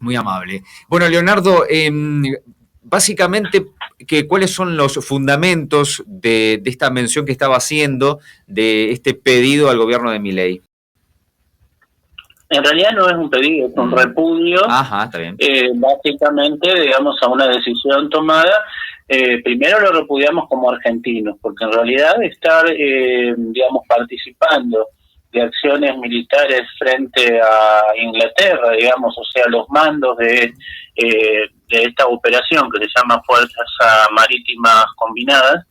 Muy amable. Bueno, Leonardo, básicamente, ¿cuáles son los fundamentos de esta mención que estaba haciendo de este pedido al gobierno de Milei? En realidad no es un pedido, es un repudio. Ajá, está bien. Básicamente, digamos, a una decisión tomada. Primero lo repudiamos como argentinos, porque en realidad estar, digamos, participando de acciones militares frente a Inglaterra, digamos, o sea, los mandos de esta operación que se llama Fuerzas Marítimas Combinadas,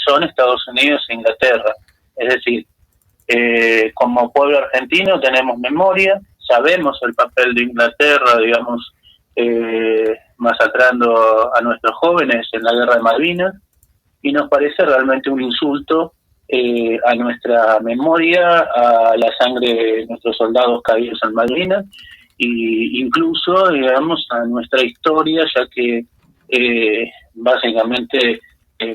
son Estados Unidos e Inglaterra. Es decir, como pueblo argentino tenemos memoria, sabemos el papel de Inglaterra, digamos, masacrando a nuestros jóvenes en la guerra de Malvinas, y nos parece realmente un insulto a nuestra memoria, a la sangre de nuestros soldados caídos en Malvinas, e incluso, digamos, a nuestra historia, ya que básicamente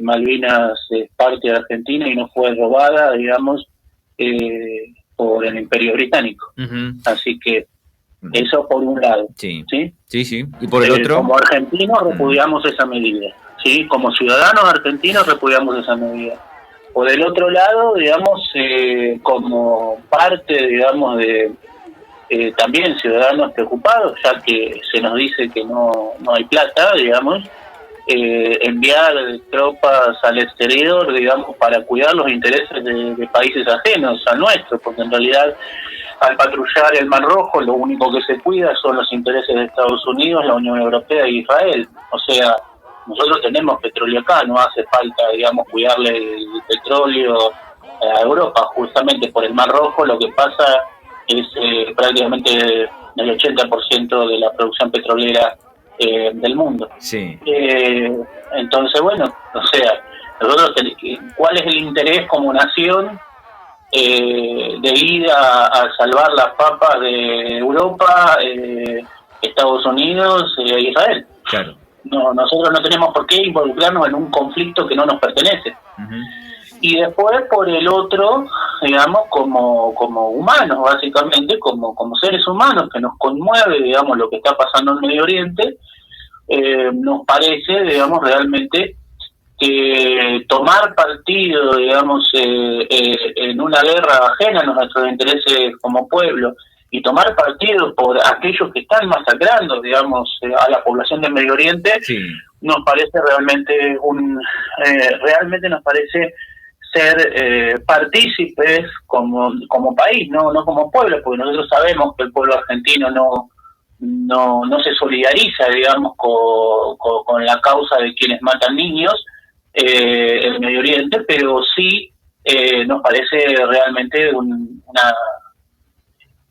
Malvinas es parte de Argentina y no fue robada, digamos, por el Imperio Británico. Así que eso por un lado. Sí. ¿Sí? Sí, sí. ¿Y por el otro? Como argentinos repudiamos esa medida. ¿Sí? Como ciudadanos argentinos repudiamos esa medida. Por el otro lado, digamos, como parte, digamos, de también ciudadanos preocupados, ya que se nos dice que no hay plata, digamos, enviar tropas al exterior, digamos, para cuidar los intereses de países ajenos al nuestro, porque en realidad al patrullar el Mar Rojo lo único que se cuida son los intereses de Estados Unidos, la Unión Europea y Israel. O sea, nosotros tenemos petróleo acá, no hace falta, digamos, cuidarle el petróleo a Europa. Justamente por el Mar Rojo lo que pasa es prácticamente el 80% de la producción petrolera del mundo. Sí. Entonces, bueno, o sea, nosotros, ¿cuál es el interés como nación de ir a salvar las papas de Europa, Estados Unidos e Israel? Claro. No, nosotros no tenemos por qué involucrarnos en un conflicto que no nos pertenece. Y después, por el otro, digamos, como humanos, básicamente, como seres humanos, que nos conmueve, digamos, lo que está pasando en Medio Oriente, nos parece, digamos, realmente que tomar partido, digamos, en una guerra ajena a nuestros intereses como pueblo, y tomar partido por aquellos que están masacrando, digamos, a la población del Medio Oriente, Sí. nos parece realmente realmente nos parece ser partícipes como país, no como pueblo, porque nosotros sabemos que el pueblo argentino no se solidariza, digamos, con la causa de quienes matan niños en el Medio Oriente, pero sí nos parece realmente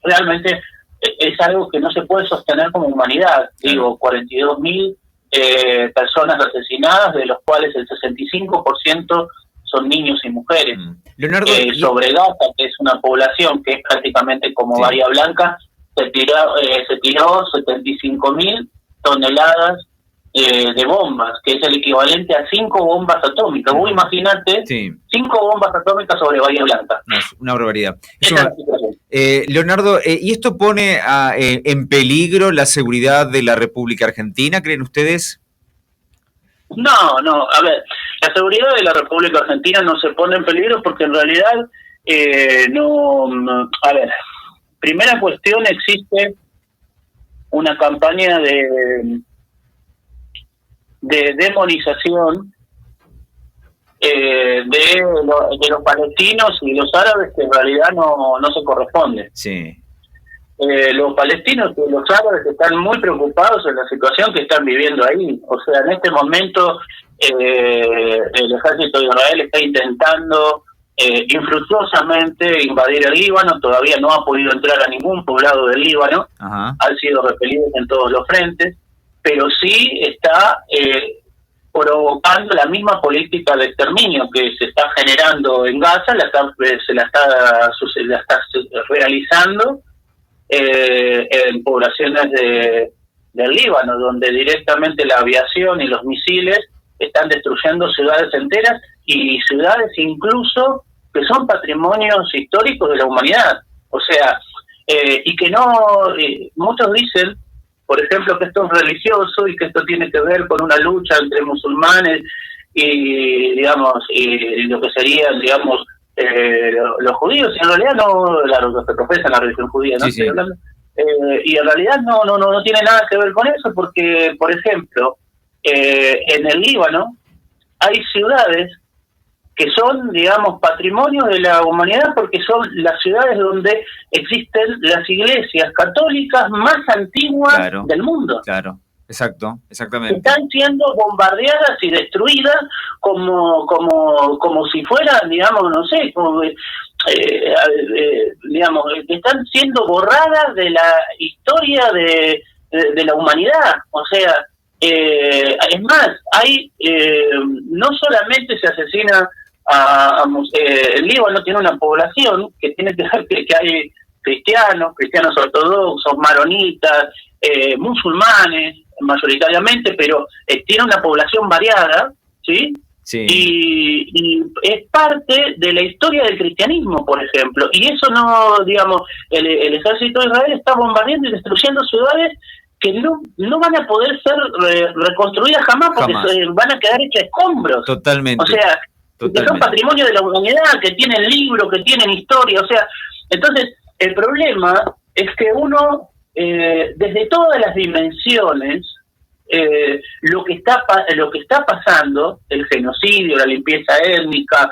realmente es algo que no se puede sostener como humanidad. Digo, 42.000 personas asesinadas, de los cuales el 65% son niños y mujeres. Leonardo, sobre Gaza, que es una población que es prácticamente como Bahía Blanca, se tiró 75.000 toneladas de bombas, que es el equivalente a 5 bombas atómicas. Vos imaginate, 5 bombas atómicas sobre Bahía Blanca. No, es una barbaridad. Leonardo, ¿y esto pone en peligro la seguridad de la República Argentina, creen ustedes? No, a ver, la seguridad de la República Argentina no se pone en peligro porque en realidad a ver, primera cuestión, existe una campaña de demonización de los palestinos y los árabes, que en realidad no se corresponde. Sí. Los palestinos y los árabes están muy preocupados en la situación que están viviendo ahí. O sea, en este momento el ejército de Israel está intentando infructuosamente invadir el Líbano. Todavía no ha podido entrar a ningún poblado del Líbano. Han sido repelidos en todos los frentes, pero sí está provocando la misma política de exterminio que se está generando en Gaza, se la está realizando en poblaciones del Líbano, donde directamente la aviación y los misiles están destruyendo ciudades enteras, y ciudades incluso que son patrimonios históricos de la humanidad. O sea, y que no, muchos dicen, por ejemplo, que esto es religioso y que esto tiene que ver con una lucha entre musulmanes y, digamos, y lo que serían, digamos, los judíos, y en realidad no, los que profesan la religión judía, ¿no? Sí, sí. Y en realidad no tiene nada que ver con eso, porque, por ejemplo, en el Líbano hay ciudades que son, digamos, patrimonio de la humanidad, porque son las ciudades donde existen las iglesias católicas más antiguas del mundo. Claro, exactamente. Están siendo bombardeadas y destruidas como si fueran, digamos, no sé, digamos, están siendo borradas de la historia de la humanidad. O sea, es más, hay no solamente se asesina el Líbano tiene una población que tiene que ver que hay cristianos ortodoxos, maronitas, musulmanes mayoritariamente, pero tiene una población variada, ¿sí? Sí. Y es parte de la historia del cristianismo, por ejemplo, y eso no, digamos, el ejército de Israel está bombardeando y destruyendo ciudades que no van a poder ser reconstruidas jamás, porque van a quedar hechas escombros. Totalmente. O sea, que son patrimonio de la humanidad, que tienen libros, que tienen historia, o sea, entonces el problema es que uno, desde todas las dimensiones, lo que está pasando, el genocidio, la limpieza étnica,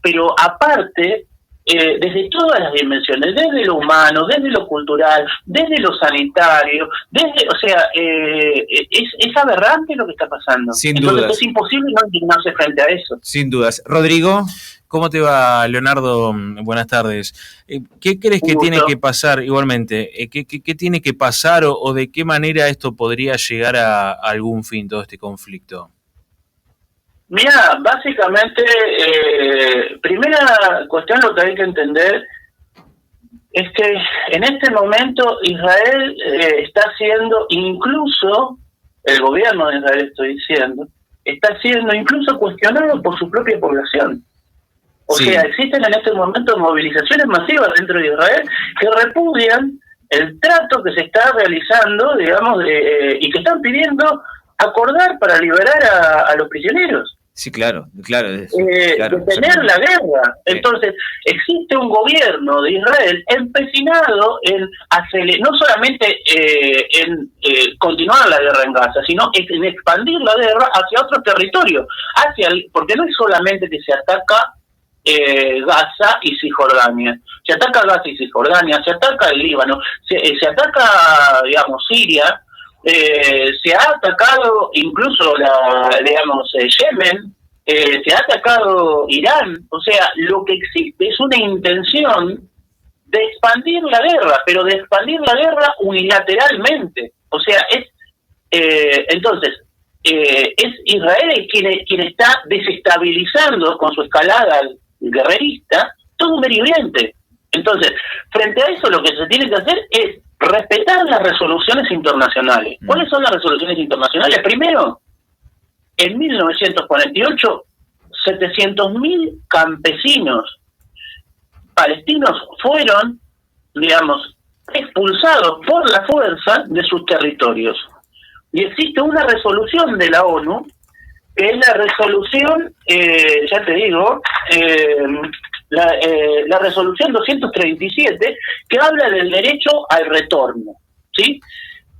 pero aparte, desde todas las dimensiones, desde lo humano, desde lo cultural, desde lo sanitario, o sea, es aberrante lo que está pasando. Sin Entonces dudas. es imposible no indignarse frente a eso. Sin dudas. Rodrigo. ¿Cómo te va, Leonardo? Buenas tardes. ¿Qué crees que tiene que pasar, igualmente, qué tiene que pasar o de qué manera esto podría llegar a algún fin, todo este conflicto? Mira, básicamente, primera cuestión lo que hay que entender es que en este momento Israel está siendo, incluso el gobierno de Israel, estoy diciendo, está siendo incluso cuestionado por su propia población. O sea, existen en este momento movilizaciones masivas dentro de Israel que repudian el trato que se está realizando, digamos, y que están pidiendo acordar para liberar a los prisioneros. Sí, claro. Detener la guerra. Entonces, existe un gobierno de Israel empecinado en no solamente en continuar la guerra en Gaza, sino en expandir la guerra hacia otros territorios, porque no es solamente que se ataca Gaza y Cisjordania, se ataca Gaza y Cisjordania, se ataca el Líbano, se ataca, digamos, Siria, se ha atacado incluso Yemen, se ha atacado Irán. O sea, lo que existe es una intención de expandir la guerra, pero de expandir la guerra unilateralmente. O sea, entonces es Israel quien está desestabilizando con su escalada guerrerista todo Medio Oriente. Entonces, frente a eso lo que se tiene que hacer es respetar las resoluciones internacionales. ¿Cuáles son las resoluciones internacionales? Primero, en 1948, 700.000 campesinos palestinos fueron, digamos, expulsados por la fuerza de sus territorios. Y existe una resolución de la ONU, que es la resolución, ya te digo, la resolución 237, que habla del derecho al retorno, ¿sí?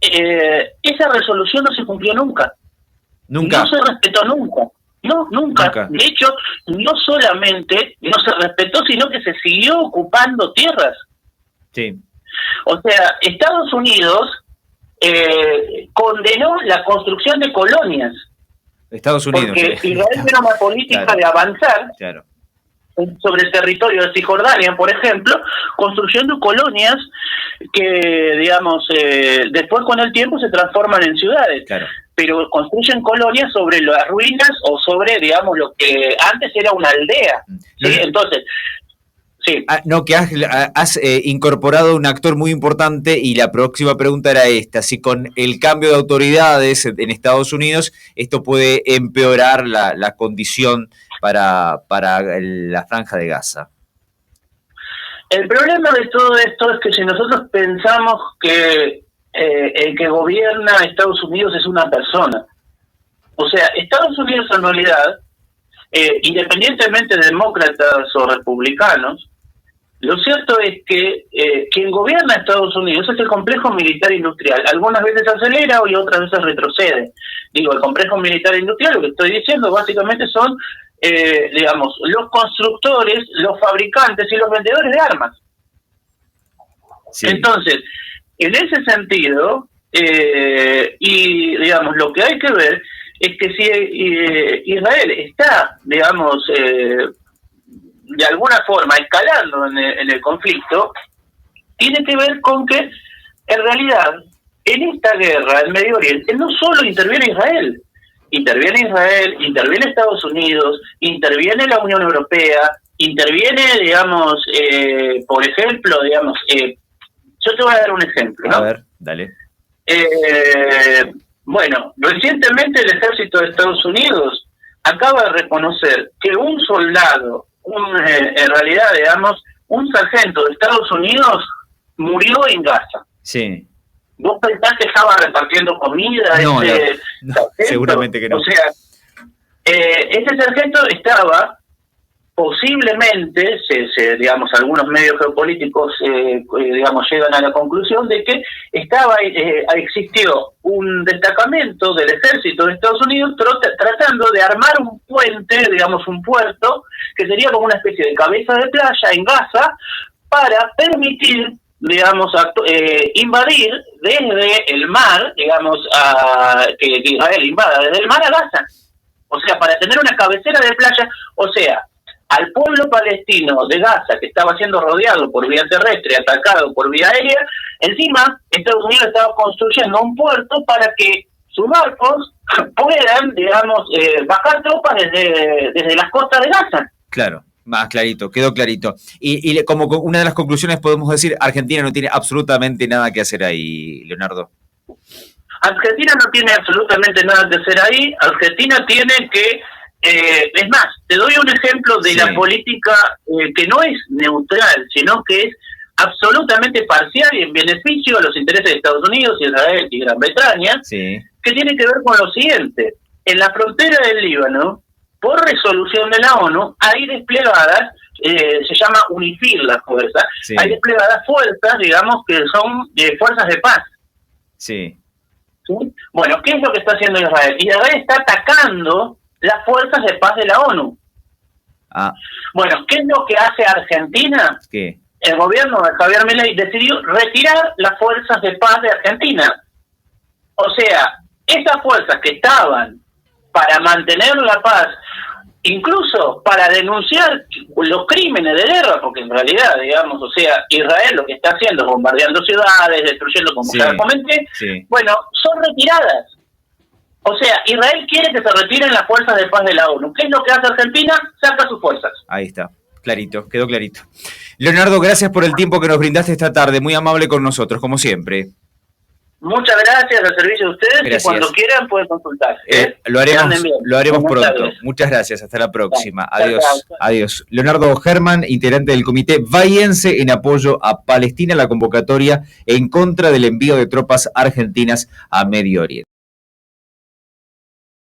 Esa resolución no se cumplió nunca. ¿Nunca? No se respetó nunca. No, nunca. De hecho, no solamente no se respetó, sino que se siguió ocupando tierras. Sí. O sea, Estados Unidos condenó la construcción de colonias. Estados Unidos. Porque Israel tiene una política de avanzar sobre el territorio de Cisjordania, por ejemplo, construyendo colonias que, digamos, después con el tiempo se transforman en ciudades. Claro. Pero construyen colonias sobre las ruinas o sobre, digamos, lo que antes era una aldea. ¿Sí? Entonces, sí. No, que has incorporado un actor muy importante y la próxima pregunta era esta, si con el cambio de autoridades en Estados Unidos esto puede empeorar la condición para la Franja de Gaza. El problema de todo esto es que si nosotros pensamos que el que gobierna Estados Unidos es una persona, o sea, Estados Unidos en realidad, independientemente de demócratas o republicanos, lo cierto es que quien gobierna Estados Unidos es el complejo militar industrial. Algunas veces acelera y otras veces retrocede. Digo, el complejo militar industrial, lo que estoy diciendo básicamente son, digamos, los constructores, los fabricantes y los vendedores de armas. Sí. Entonces, en ese sentido, y digamos, lo que hay que ver es que si Israel está, digamos, de alguna forma escalando en el conflicto, tiene que ver con que en realidad en esta guerra en Medio Oriente no solo interviene Israel, interviene Estados Unidos, interviene la Unión Europea, interviene, digamos, por ejemplo, digamos, yo te voy a dar un ejemplo, ¿no? A ver, dale. Bueno, recientemente el ejército de Estados Unidos acaba de reconocer que un soldado, en realidad, digamos, un sargento de Estados Unidos murió en Gaza. Sí. ¿Vos pensás que estaba repartiendo comida? No, seguramente que no. O sea, ese sargento estaba, posiblemente, digamos, algunos medios geopolíticos, digamos, llegan a la conclusión de que existió un destacamento del ejército de Estados Unidos tratando de armar un puente, digamos, un puerto, que sería como una especie de cabeza de playa en Gaza, para permitir, digamos, invadir desde el mar, digamos, que Israel invada desde el mar a Gaza. O sea, para tener una cabecera de playa, o sea, al pueblo palestino de Gaza, que estaba siendo rodeado por vía terrestre, atacado por vía aérea, encima Estados Unidos estaba construyendo un puerto para que sus barcos puedan, digamos, bajar tropas desde las costas de Gaza. Claro, más clarito, quedó clarito. Y como una de las conclusiones podemos decir, Argentina no tiene absolutamente nada que hacer ahí, Leonardo. Argentina no tiene absolutamente nada que hacer ahí. Argentina tiene que... es más, te doy un ejemplo de la política que no es neutral, sino que es absolutamente parcial y en beneficio de los intereses de Estados Unidos, Israel y Gran Bretaña, que tiene que ver con lo siguiente. En la frontera del Líbano, por resolución de la ONU, hay desplegadas, se llama UNIFIL la fuerza, hay desplegadas fuerzas, digamos, que son fuerzas de paz. Sí. Bueno, ¿qué es lo que está haciendo Israel? Israel está atacando las fuerzas de paz de la ONU. Bueno, ¿qué es lo que hace Argentina? ¿Qué? El gobierno de Javier Milei decidió retirar las fuerzas de paz de Argentina. O sea, esas fuerzas que estaban para mantener la paz, incluso para denunciar los crímenes de guerra, porque en realidad, digamos, o sea, Israel lo que está haciendo es bombardeando ciudades, destruyendo, como ya comenté, bueno, son retiradas. O sea, Israel quiere que se retiren las fuerzas de paz de la ONU. ¿Qué es lo que hace Argentina? Saca sus fuerzas. Ahí está, clarito, quedó clarito. Leonardo, gracias por el tiempo que nos brindaste esta tarde, muy amable con nosotros, como siempre. Muchas gracias, al servicio de ustedes, gracias. Y cuando quieran pueden consultar. Lo haremos pronto. Muchas gracias, hasta la próxima. Adiós. Adiós. Leonardo Herman, integrante del comité bahiense en apoyo a Palestina, la convocatoria en contra del envío de tropas argentinas a Medio Oriente.